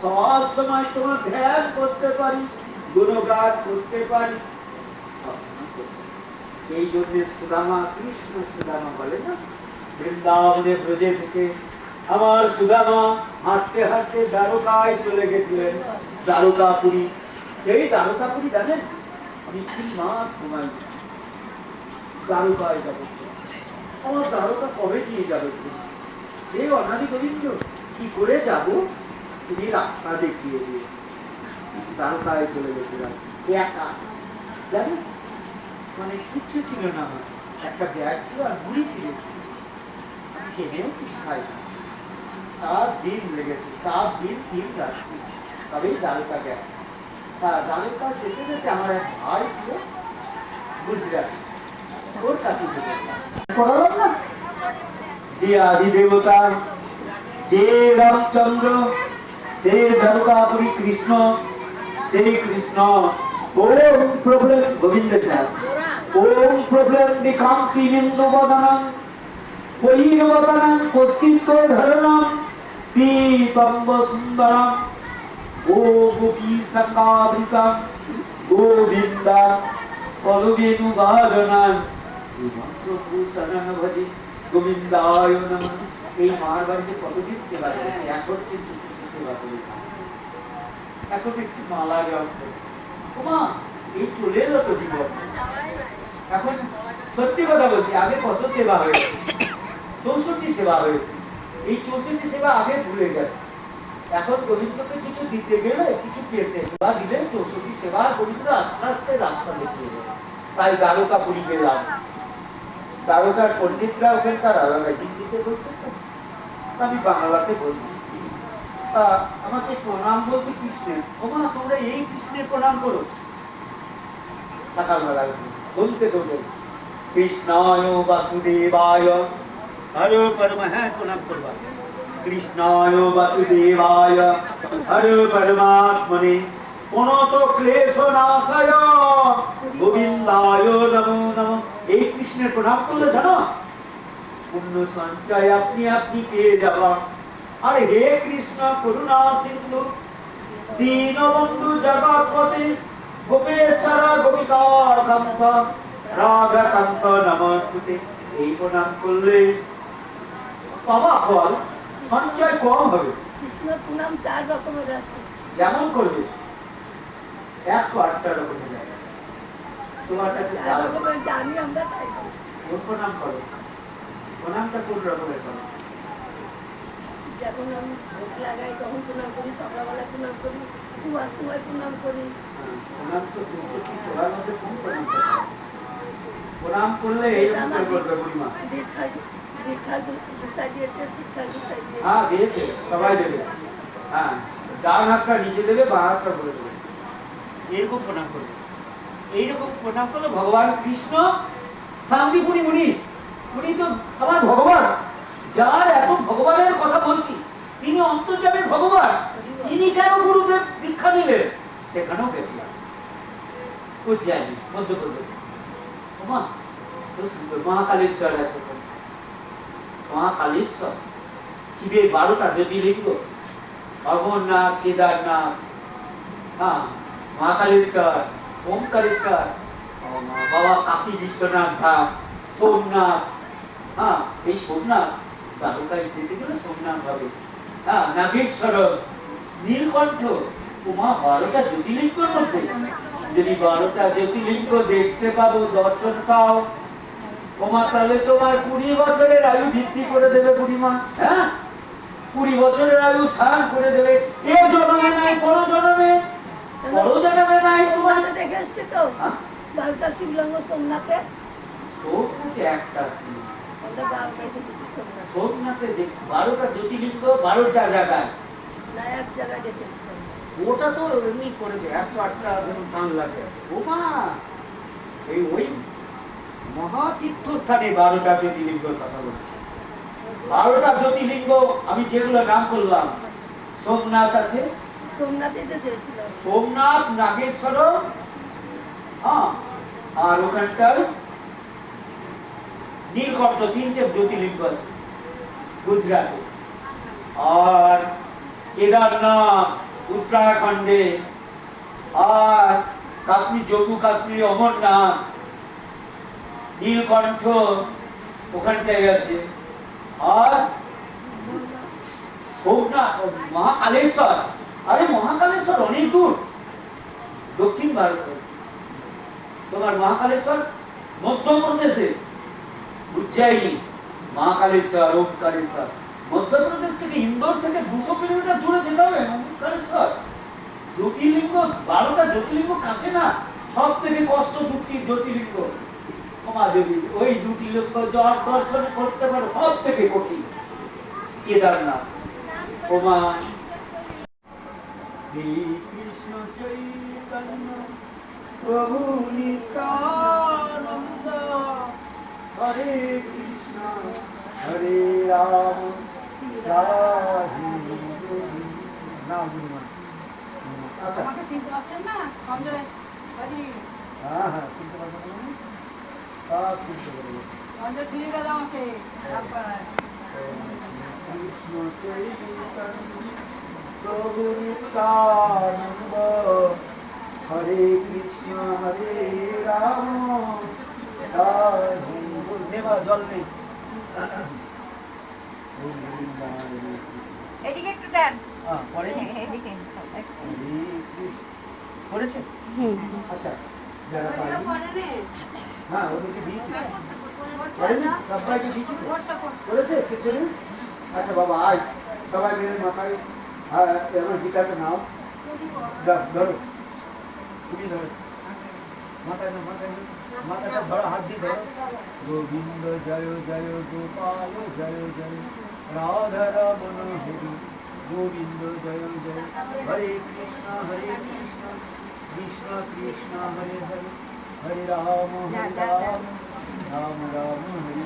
সব সময় তোমার ধ্যান করতে পারি, গুণগান করতে পারি, সেই জন্য সুদামা, কৃষ্ণ সুদামা বলে না, বৃন্দাবনে ব্রজে থেকে আমার সুদামা হাঁটতে হাঁটতে দ্বারকায় চলে গেছিলেন, দ্বারকাপুরী। সেই দ্বারকাপুরী জানেন, আমি 3 মাস সময় দ্বারকায় যাবো, আমার দ্বারকা কবে নিয়ে যাবে? এই অনাদি গোবিন্দ কি করে যাব, তুমি রাস্তা দেখিয়ে দিয়ে। দ্বারকায় চলে গেছিলাম একা, জানেন, মানে কিচ্ছু ছিল না, আমার একটা ব্যাগ ছিল আর মুড়ি ছিল, আমি খেয়েও কিছু খাই না। 4 দিন লেগেছে, 4 দিন 3 রাত্রি, তবেই দ্বারকা গেছে। দ্বারকা যেতে যেতে আমার এক ভাই ছিল গুজরাট, ওর কাছে পড়ালাম না, যে আদি দেবতা, যে রামচন্দ্র, সে দ্বারকাপুরী কৃষ্ণ, সেই কৃষ্ণ ওম প্রবলেম গোবিন্দ ধ্যান, ওম প্রবলেম দিকান্তি নিন্দু বদনম বহির্বদনম কস্তিত্ব ধরণম পীতম্ব সুন্দরম ও গোপী সঙ্গাবৃতম গোবিন্দা পদবেনু বাদনম মন্ত্রভূষণং ভজি গোবিন্দায় নমঃ। এই মার বাড়িতে কতদিন সেবা করেছে, এখন কিন্তু কিছু সেবা করি না, এখন একটু মালা জপ করি। ওমা, এই চলে এলো তো জীবন। এখন সত্যি কথা বলছি, আগে কত সেবা হয়েছে, 64 সেবা হয়েছে, এই 64 সেবা আগে ভুলে গেছে। এখন গোবিন্দকে কিছু দিতে গেলে, কিছু পেতে বা দিলে 64 সেবা গোবিন্দ আস্তে আস্তে রাস্তা দেখিয়ে দেবে। তাই দ্বারকাপুরী গেলাম, দ্বারকার পণ্ডিতরা ওখানকার আলাদা হিন্দিতে বলছে, তো আমি বাংলাতে বলছি। আমাকে প্রণাম বলছে কৃষ্ণের। ওমা, তোমরা এই কৃষ্ণের প্রণাম করো। সকালবেলা বলতে তোদের কৃষ্ণায় বাসুদেবায়, হরে পরম, হ্যাঁ প্রণাম করবা, কৃষ্ণায় বাসুদেবায় হরে পরমাত্মনে অনত ক্লেশ নাশায় গোবিন্দায় নমো নমঃ। এই কৃষ্ণের প্রণাম করলে জানো পুণ্য সঞ্চয় আপনি আপনি পেয়ে যাবা। আর হে কৃষ্ণ করুণা সিন্ধু দীনবন্ধু জগৎপতি গোপেশ্বর গোপিকাকান্ত রাধাকান্ত নমস্তুতে, এই প্রণাম করলে বাবা ফল সঞ্চয় কম হবে। কৃষ্ণ প্রণাম 4 রকমের আছে, যেমন করবে 108টা রকমের আছে, তোমার কাছে 4 রকমের জানি আমরা, তাই কোন প্রণাম করো, প্রণামটা কোন রকমের করো? যখন আমি ভোগ লাগাই তখন প্রণাম করি, সকালবেলা প্রণাম করি, শোয়ার সময় প্রণাম করি। প্রণাম তো 64 সেবার মধ্যে কোন প্রণাম করো? প্রণাম করলে এইরকম করে করবে বুড়িমা। দীক্ষার গুছাই দিয়েছে, শিক্ষার গুছাই দিয়েছে। হ্যাঁ দিয়েছে, সবাই দেবে। হ্যাঁ, ডান হাতটা নিচে দেবে, বাঁ হাতটা বলে দেবে, এরকম প্রণাম করবে। এইরকম প্রণাম করলে ভগবান কৃষ্ণ শান্তিপুরী উনি, উনি তো আমার ভগবান, যার এত ভগবানের কথা বলছি, তিনি অন্তর্যামী ভগবান, তিনি কেন গুরুদেব দীক্ষা নিলেন? সেখানেও গেছিলাম, উজ্জয়িনী, মধ্যপ্রদেশ। ওমা, তো সুন্দর মহাকালেশ্বর আছে, মহাকালেশ্বর শিবের 12টা জ্যোতির্লিঙ্গ, অমরনাথ, কেদারনাথ, হ্যাঁ মহাকালেশ্বর, ওমকারেশ্বর, বাবা কাশী বিশ্বনাথ ধাম, সোমনাথ, হ্যাঁ এই সোমনাথ দ্বারকায় যেতে গেলে সোমনাথ হবে, হ্যাঁ নাগেশ্বর, নীলকণ্ঠ। ওমা, 12টা জ্যোতির্লিঙ্গের মধ্যে যদি 12টা জ্যোতির্লিঙ্গ দেখতে পাবো, দর্শন পাও, ওমা, তাহলে তোমার 20 বছরের আয়ু বৃদ্ধি করে দেবে বুড়িমা। হ্যাঁ, 20 বছরের আয়ু স্থান করে দেবে। এ জন্মে নাই, পর জন্মে, পর জন্মে নাই। তোমার দেখে আসছে তো 12টা শিবলিঙ্গ সোমনাথে, সোমনাথে একটা ছিল, আমরা বারোটায় দেখেছি সোমনাথ। সোমনাথে 12টা জ্যোতির্লিঙ্গ 12টা জায়গায়, না এক জায়গায় দেখেছি। ওটা তো এমনি করেছে, 108টা ধরুন বাংলাতে আছে। ওমা, এই ওই মহাতীর্থস্থানে 12টা জ্যোতির্লিঙ্গের কথা বলছে। 12টা জ্যোতির্লিঙ্গ আমি যেগুলো নাম করলাম, সোমনাথ আছে, সোমনাথে যেতেছিল, সোমনাথ, নাগেশ্বর, হ্যাঁ, আর ওখানটায় নীলকণ্ঠ, 3টে জ্যোতির্লিঙ্গ আছে গুজরাটে। আর কেদারনাথ উত্তরাখণ্ডে, আর কাশ্মীর, জম্মু কাশ্মীর অমরনাথ, নীলকণ্ঠ ওখানটায় গেছে, আর মহাকালেশ্বর। আরে মহাকালেশ্বর অনেক দূর, দক্ষিণ ভারতে। তোমার মহাকালেশ্বর মধ্যপ্রদেশে, উজ্জয়িনী মহাকালেশ্বর, ওমকারেশ্বর। মধ্যপ্রদেশ থেকে, ইন্দোর থেকে 200 কিলোমিটার দূরে যেতে হবে ওমকারেশ্বর। জ্যোতির্লিঙ্গ, 12টা জ্যোতির্লিঙ্গ কাছে না, সব থেকে কষ্ট দুটি জ্যোতির্লিঙ্গ। ক্ষমা দেবী, ওই দুটি লিঙ্গ দর্শন করতে পারো, সব থেকে কঠিন কেদারনাথ। ওমা শ্রীকৃষ্ণ চৈতন্য প্রভু নিত্যানন্দ, হরে কৃষ্ণ হরে রাম আচ্ছা, আমাকে চিনতে পারছেন না? সঞ্জয় বাড়ি। হ্যাঁ হ্যাঁ, চিনতে পারবো না, সব চিনতে পারবো। সঞ্জয় চিনি গেল আমাকে রামপাড়ায়। কৃষ্ণ চৈতন্য প্রভু নিত্যানন্দ, হরে কৃষ্ণ হরে রাম। নেবা জল নেই, এদিকে একটু দেন। পড়েনি, এদিকে পড়েছে। আচ্ছা, যারা পারেনি, হ্যাঁ ওদেরকে দিয়েছি, পড়েনি, সবাইকে দিয়েছি, পড়েছে কিছু নেই। আচ্ছা বাবা, আয় সবাই মিলে মাথায় আমার জিকাটা নাও, ধরো, তুমি ধরো, মাথায় না, মাথায় না, মাথাটা ধরো, হাত দিয়ে ধরো। গোবিন্দ জয় জয় গোপাল জয় জয় রাধা রমন হরি, গোবিন্দ জয় জয়। হরে কৃষ্ণ কৃষ্ণ কৃষ্ণ হরে হরে, হরে রাম রাম রাম হরে